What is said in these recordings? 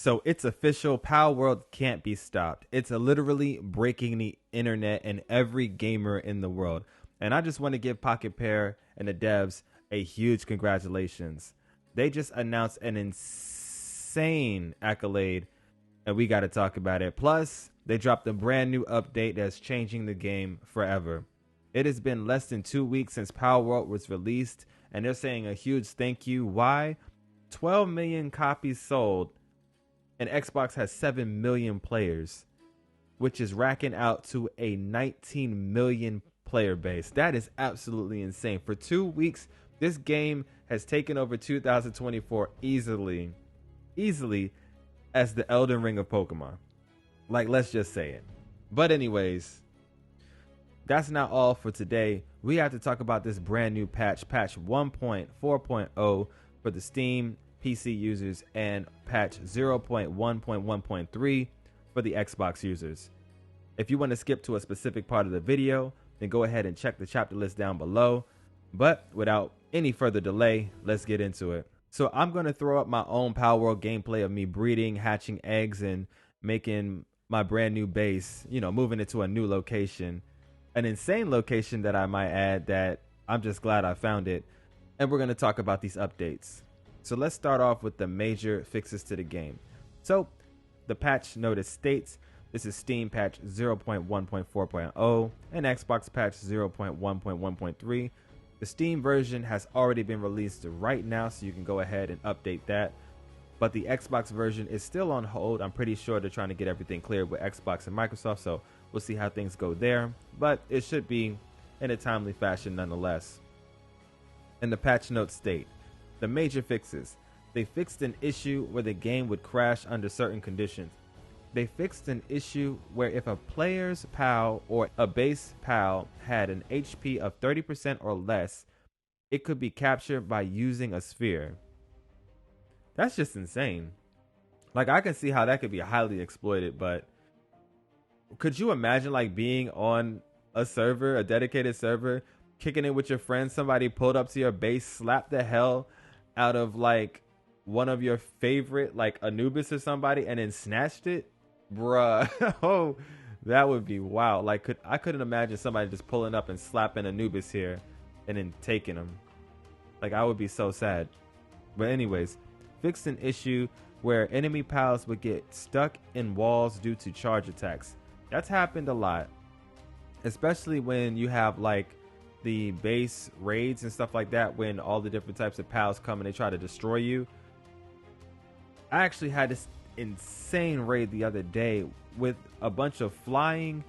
So it's official. Palworld can't be stopped. It's literally breaking the internet and every gamer in the world. And I just want to give Pocket Pair and the devs a huge congratulations. They just announced an insane accolade, and we got to talk about it. Plus, they dropped a brand new update that's changing the game forever. It has been less than 2 weeks since Palworld was released, and they're saying a huge thank you. Why? 12 million copies sold, and Xbox has 7 million players, which is racking out to a 19 million player base. That is absolutely insane. For 2 weeks, this game has taken over 2024 easily as the Elden Ring of Pokemon. Like, let's just say it. But anyways, that's not all for today. We have to talk about this brand new patch 1.4.0 for the Steam PC users, and patch 0.1.1.3 for the Xbox users. If you want to skip to a specific part of the video, then go ahead and check the chapter list down below. But without any further delay, let's get into it. So I'm going to throw up my own Palworld gameplay of me breeding, hatching eggs, and making my brand new base, moving it to a new location. An insane location that I might add, that I'm just glad I found it. And we're going to talk about these updates. So let's start off with the major fixes to the game. So the patch notice states this is Steam patch 0.1.4.0 and Xbox patch 0.1.1.3. The Steam version has already been released right now, so you can go ahead and update that. But the Xbox version is still on hold. I'm pretty sure they're trying to get everything cleared with Xbox and Microsoft, so we'll see how things go there. But it should be in a timely fashion nonetheless. And the patch notes state, the major fixes. They fixed an issue where the game would crash under certain conditions. They fixed an issue where if a player's PAL or a base PAL had an HP of 30% or less, it could be captured by using a sphere. That's just insane. Like, I can see how that could be highly exploited, but could you imagine like being on a server, a dedicated server, kicking it with your friends, somebody pulled up to your base, slapped the hell out of like one of your favorite, like Anubis or somebody, and then snatched it? Bruh. Oh, that would be wild. Like, I couldn't imagine somebody just pulling up and slapping Anubis here and then taking him. Like, I would be so sad. But anyways, fixed an issue where enemy pals would get stuck in walls due to charge attacks. That's happened a lot, especially when you have like the base raids and stuff like that, when all the different types of pals come and they try to destroy you. I actually had this insane raid the other day with a bunch of flying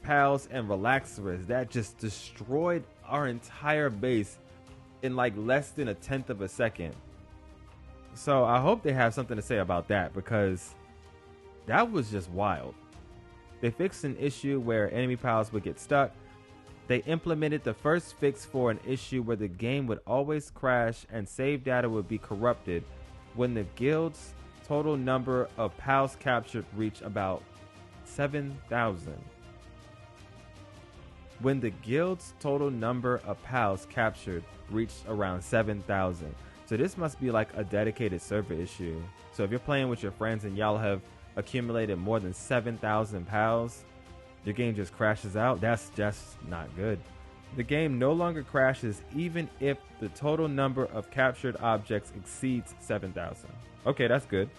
pals and relaxers that just destroyed our entire base in like less than a tenth of a second. So I hope they have something to say about that, because that was just wild. They fixed an issue where enemy pals would get stuck. They implemented the first fix for an issue where the game would always crash and save data would be corrupted when the guild's total number of pals captured reached about 7,000. When the guild's total number of pals captured reached around 7,000. So this must be like a dedicated server issue. So if you're playing with your friends and y'all have accumulated more than 7,000 pals, your game just crashes out. That's just not good. The game no longer crashes even if the total number of captured objects exceeds 7,000. Okay, that's good.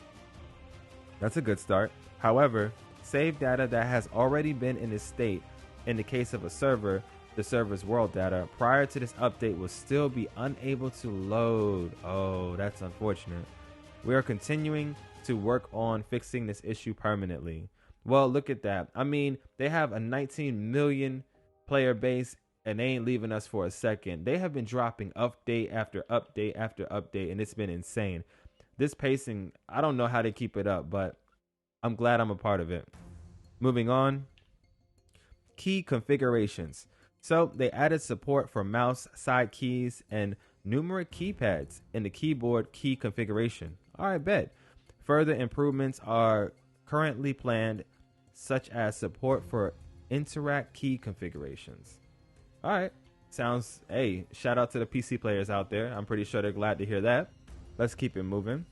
That's a good start. However, save data that has already been in a state, in the case of a server, the server's world data, prior to this update will still be unable to load. Oh, that's unfortunate. We are continuing to work on fixing this issue permanently. Well, look at that. I mean, they have a 19 million player base and they ain't leaving us for a second. They have been dropping update after update after update, and it's been insane. This pacing, I don't know how they keep it up, but I'm glad I'm a part of it. Moving on. Key configurations. So they added support for mouse side keys and numeric keypads in the keyboard key configuration. All right, bet. Further improvements are currently planned, such as support for interact key configurations. All right, sounds, hey, shout out to the PC players out there. I'm pretty sure they're glad to hear that. Let's keep it moving.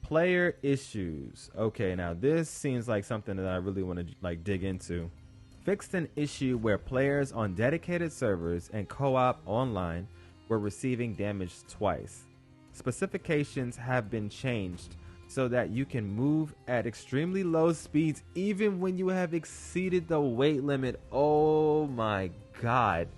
Player issues. Okay, now this seems like something that I really want to like dig into. Fixed an issue where players on dedicated servers and co-op online were receiving damage twice. Specifications have been changed so that you can move at extremely low speeds even when you have exceeded the weight limit. Oh my god.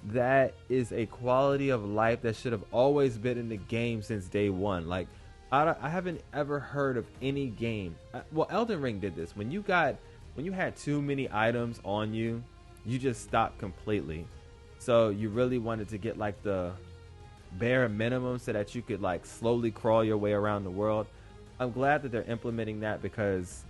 That is a quality of life that should have always been in the game since day one. Like, I haven't ever heard of any game. Well, Elden Ring did this. When you had too many items on you, you just stopped completely. So you really wanted to get like the bare minimum so that you could like slowly crawl your way around the world. I'm glad that they're implementing that because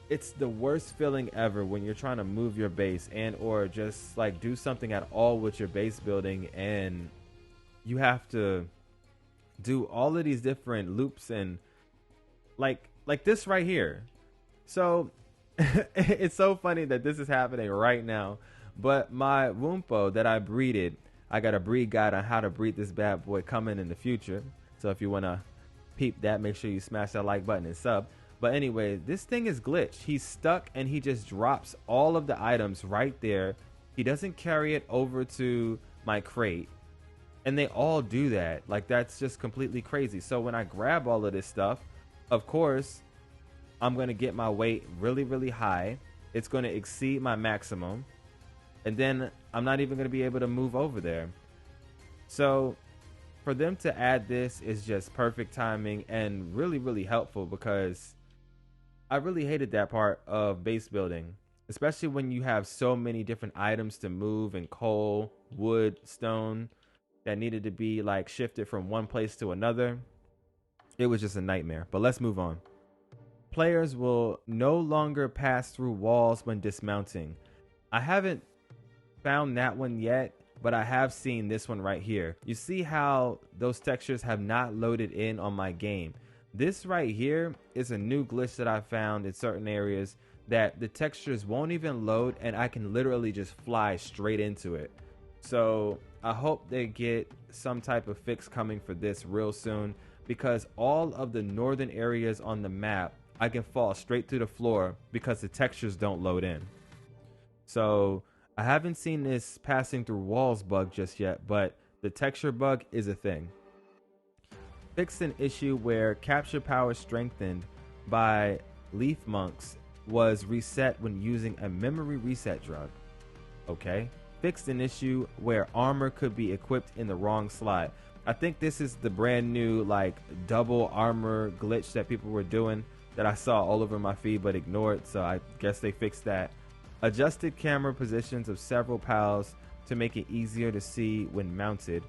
it's the worst feeling ever when you're trying to move your base and or just like do something at all with your base building, and you have to do all of these different loops and like this right here. So it's so funny that this is happening right now. But my Wumpo that I breeded, I got a breed guide on how to breed this bad boy coming in the future. So if you want to peep that, make sure you smash that like button and sub. But anyway, this thing is glitched. He's stuck and he just drops all of the items right there. He doesn't carry it over to my crate. And they all do that. Like, that's just completely crazy. So when I grab all of this stuff, of course, I'm going to get my weight really, really high. It's going to exceed my maximum. And then I'm not even going to be able to move over there. So for them to add this is just perfect timing and really, really helpful, because I really hated that part of base building, especially when you have so many different items to move and coal, wood, stone that needed to be like shifted from one place to another. It was just a nightmare. But let's move on. Players will no longer pass through walls when dismounting. I haven't found that one yet, but I have seen this one right here. You see how those textures have not loaded in on my game. This right here is a new glitch that I found in certain areas, that the textures won't even load and I can literally just fly straight into it. So I hope they get some type of fix coming for this real soon, because all of the northern areas on the map, I can fall straight through the floor because the textures don't load in. So I haven't seen this passing through walls bug just yet, but the texture bug is a thing. Fixed an issue where capture power strengthened by leaf monks was reset when using a memory reset drug. Okay. Fixed an issue where armor could be equipped in the wrong slot. I think this is the brand new like double armor glitch that people were doing that I saw all over my feed but ignored, so I guess they fixed that. Adjusted camera positions of several pals to make it easier to see when mounted.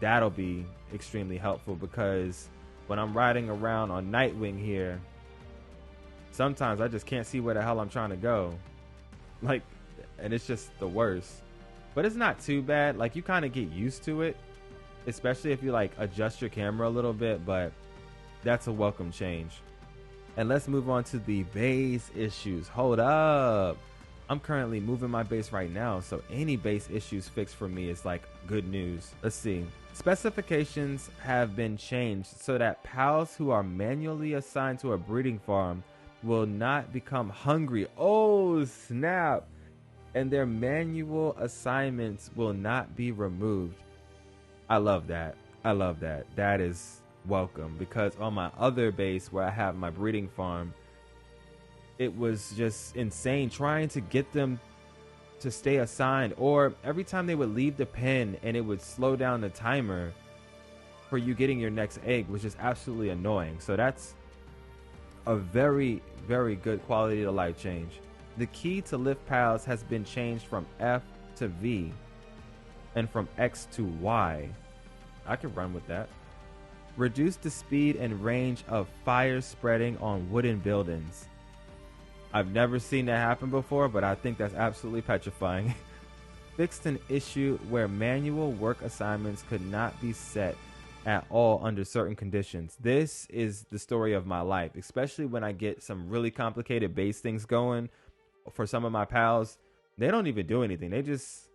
That'll be extremely helpful, because when I'm riding around on Nightwing here, sometimes I just can't see where the hell I'm trying to go. Like, and it's just the worst. But it's not too bad. Like, you kind of get used to it, especially if you like adjust your camera a little bit, but that's a welcome change. And let's move on to the base issues. Hold up. I'm currently moving my base right now, so any base issues fixed for me is like good news. Let's see. Specifications have been changed so that pals who are manually assigned to a breeding farm will not become hungry. Oh, snap. And their manual assignments will not be removed. I love that. I love that. That is welcome, because on my other base where I have my breeding farm, it was just insane trying to get them to stay assigned, or every time they would leave the pen and it would slow down the timer for you getting your next egg, was just absolutely annoying. So that's a very, very good quality of life change. The key to lift pals has been changed from F to V and from X to Y. I could run with that. Reduce the speed and range of fire spreading on wooden buildings. I've never seen that happen before, but I think that's absolutely petrifying. Fixed an issue where manual work assignments could not be set at all under certain conditions. This is the story of my life, especially when I get some really complicated base things going for some of my pals. They don't even do anything. They just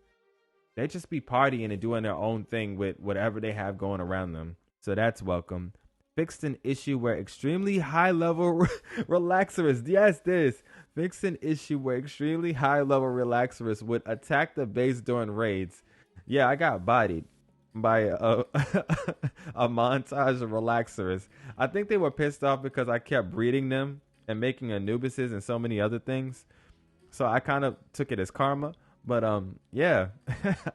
be partying and doing their own thing with whatever they have going around them. So that's welcome. Fixed an issue where extremely high level relaxers. Yes, this. Fixed an issue where extremely high level relaxers would attack the base during raids. Yeah, I got bodied by a montage of relaxers. I think they were pissed off because I kept breeding them and making Anubises and so many other things. So I kind of took it as karma. But yeah,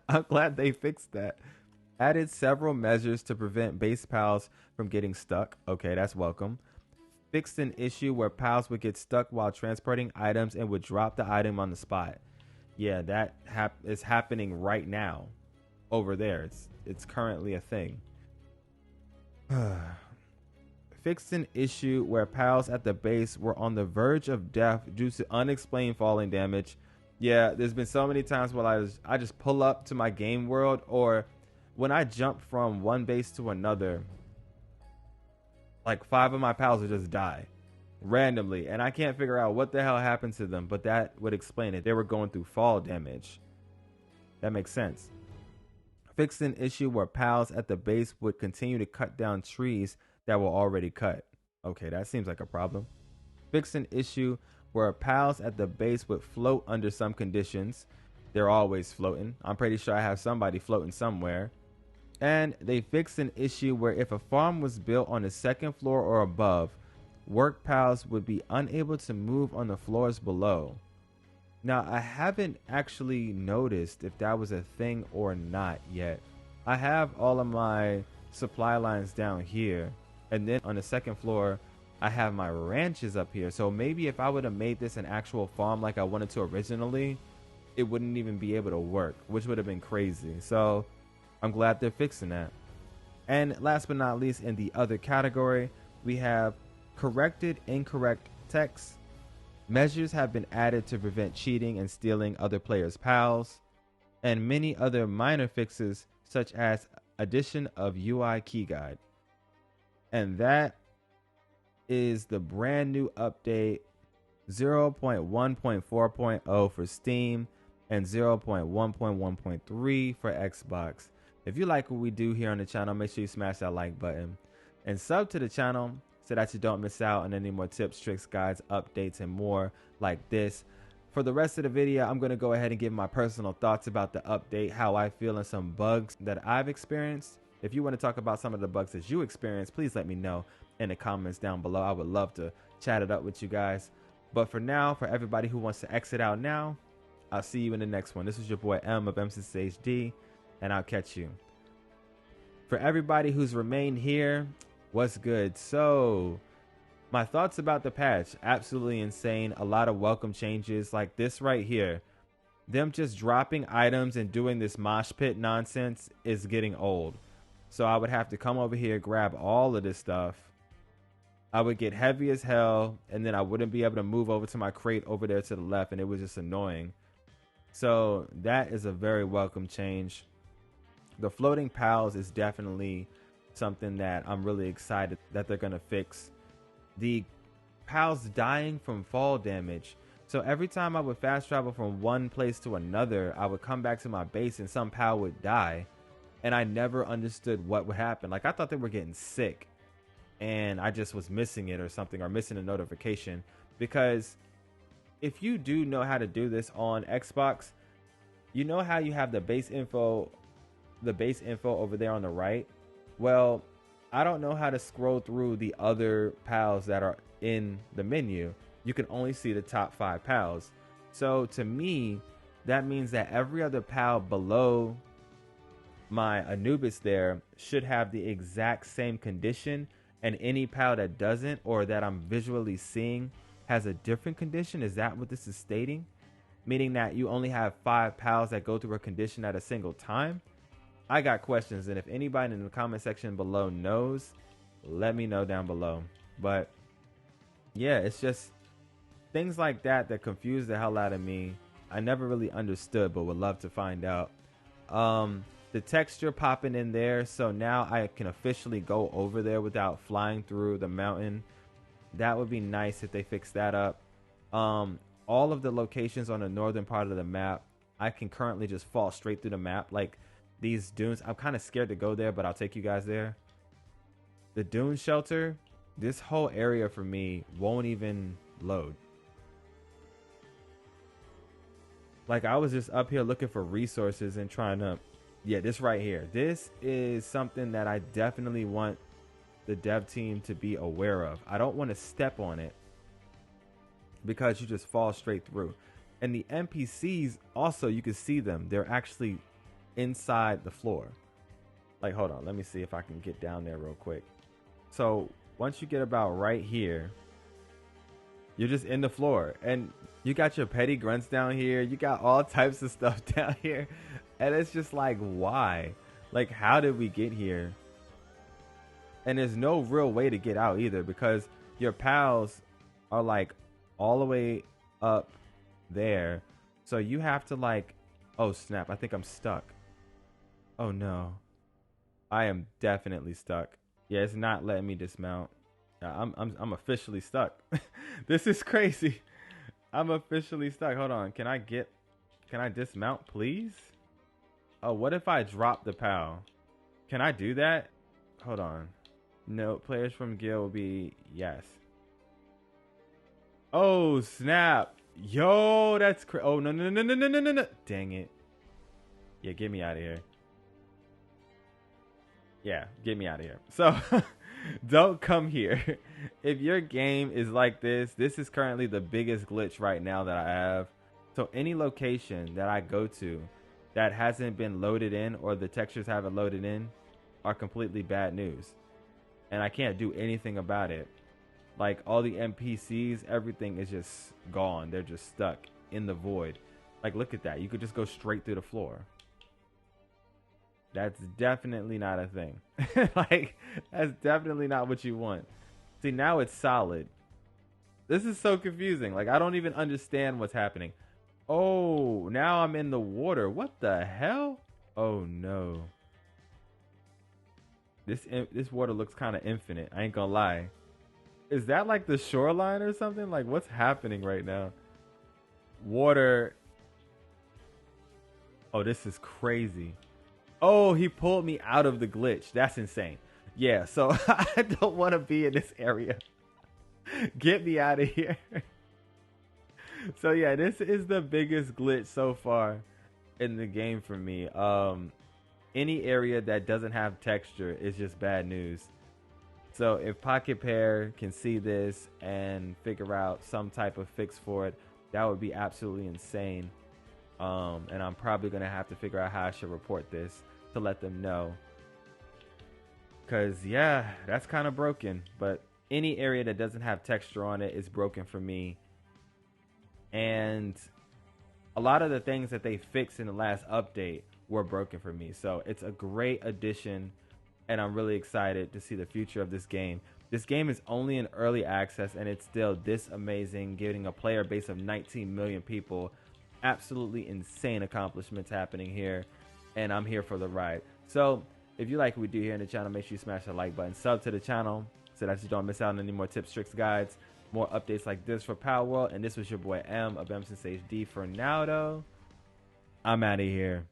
I'm glad they fixed that. Added several measures to prevent base pals from getting stuck. Okay, that's welcome. Fixed an issue where pals would get stuck while transporting items and would drop the item on the spot. Yeah, that is happening right now over there. It's currently a thing. Fixed an issue where pals at the base were on the verge of death due to unexplained falling damage. Yeah, there's been so many times where I just pull up to my game world, or when I jump from one base to another, like 5 of my pals will just die randomly, and I can't figure out what the hell happened to them, but that would explain it. They were going through fall damage. That makes sense. Fixed an issue where pals at the base would continue to cut down trees that were already cut. Okay, that seems like a problem. Fixed an issue where pals at the base would float under some conditions. They're always floating. I'm pretty sure I have somebody floating somewhere. And they fixed an issue where if a farm was built on the second floor or above, work pals would be unable to move on the floors below. Now, I haven't actually noticed if that was a thing or not yet. I have all of my supply lines down here, and then on the second floor, I have my ranches up here. So maybe if I would have made this an actual farm like I wanted to originally, it wouldn't even be able to work, which would have been crazy. So I'm glad they're fixing that. And last but not least, in the other category, we have corrected incorrect text. Measures have been added to prevent cheating and stealing other players' pals, and many other minor fixes such as addition of UI key guide. And that is the brand new update 0.1.4.0 for Steam and 0.1.1.3 for Xbox. If you like what we do here on the channel, make sure you smash that like button and sub to the channel so that you don't miss out on any more tips, tricks, guides, updates, and more like this. For the rest of the video, I'm going to go ahead and give my personal thoughts about the update, how I feel, and some bugs that I've experienced. If you want to talk about some of the bugs that you experienced, please let me know in the comments down below. I would love to chat it up with you guys. But for now, for everybody who wants to exit out now, I'll see you in the next one. This is your boy M of M6HD, and I'll catch you. For everybody who's remained here, what's good? So my thoughts about the patch, absolutely insane. A lot of welcome changes like this right here. Them just dropping items and doing this mosh pit nonsense is getting old. So I would have to come over here, grab all of this stuff. I would get heavy as hell, and then I wouldn't be able to move over to my crate over there to the left, and it was just annoying. So that is a very welcome change. The floating pals is definitely something that I'm really excited that they're going to fix. The pals dying from fall damage. So every time I would fast travel from one place to another, I would come back to my base and some pal would die. And I never understood what would happen. Like, I thought they were getting sick and I just was missing it or something, or missing a notification. Because if you do know how to do this on Xbox, you know how you have the base info over there on the right. Well, I don't know how to scroll through the other pals that are in the menu. You can only see the top 5 pals. So to me, that means that every other pal below my Anubis there should have the exact same condition, and any pal that doesn't, or that I'm visually seeing, has a different condition. Is that what this is stating? Meaning that you only have 5 pals that go through a condition at a single time? I got questions, and if anybody in the comment section below knows, let me know down below. But yeah, it's just things like that that confuse the hell out of me. I never really understood, but would love to find out. The texture popping in there, so now I can officially go over there without flying through the mountain. That would be nice if they fix that up. All of the locations on the northern part of the map, I can currently just fall straight through the map. Like these dunes, I'm kind of scared to go there, but I'll take you guys there. The dune shelter, this whole area for me won't even load. Like, I was just up here looking for resources and trying to, yeah, this right here. This is something that I definitely want the dev team to be aware of. I don't want to step on it because you just fall straight through. And the NPCs also, you can see them. They're actually inside the floor. Like, hold on, let me see if I can get down there real quick. So once you get about right here, you're just in the floor, and you got your petty grunts down here. You got all types of stuff down here. And it's just like, why? Like, how did we get here? And there's no real way to get out either, because your pals are like all the way up there. So you have to like, oh snap, I think I'm stuck. Oh no. I am definitely stuck. Yeah, it's not letting me dismount. I'm officially stuck. This is crazy. I'm officially stuck. Hold on. Can I dismount, please? Oh, what if I drop the PAL? Can I do that? Hold on. No, players from Guild will be yes. Oh, snap. Yo, that's crazy. Oh, no. Dang it. Yeah, get me out of here. Yeah, get me out of here. So, don't come here. If your game is like this is currently the biggest glitch right now that I have. So, any location that I go to that hasn't been loaded in, or the textures haven't loaded in, are completely bad news. And I can't do anything about it. Like, all the NPCs, everything is just gone. They're just stuck in the void. Like, look at that. You could just go straight through the floor. That's definitely not a thing. Like, that's definitely not what you want. See, now it's solid. This is so confusing. Like, I don't even understand what's happening. Oh, now I'm in the water. What the hell? Oh, no. This water looks kind of infinite. I ain't gonna lie. Is that like the shoreline or something? Like, what's happening right now? Water. Oh, this is crazy. Oh, he pulled me out of the glitch. That's insane. Yeah, so I don't want to be in this area. Get me out of here. So yeah, this is the biggest glitch so far in the game for me. Any area that doesn't have texture is just bad news. So if Pocket Pair can see this and figure out some type of fix for it, that would be absolutely insane. And I'm probably going to have to figure out how I should report this to let them know. Because, yeah, that's kind of broken. But any area that doesn't have texture on it is broken for me. And a lot of the things that they fixed in the last update were broken for me. So it's a great addition, and I'm really excited to see the future of this game. This game is only in early access, and it's still this amazing, getting a player base of 19 million people. Absolutely insane accomplishments happening here, and I'm here for the ride. So if you like what we do here in the channel, make sure you smash the like button, sub to the channel so that you don't miss out on any more tips, tricks, guides, more updates like this for Palworld. And this was your boy M of M Since HD. For now though, I'm out of here.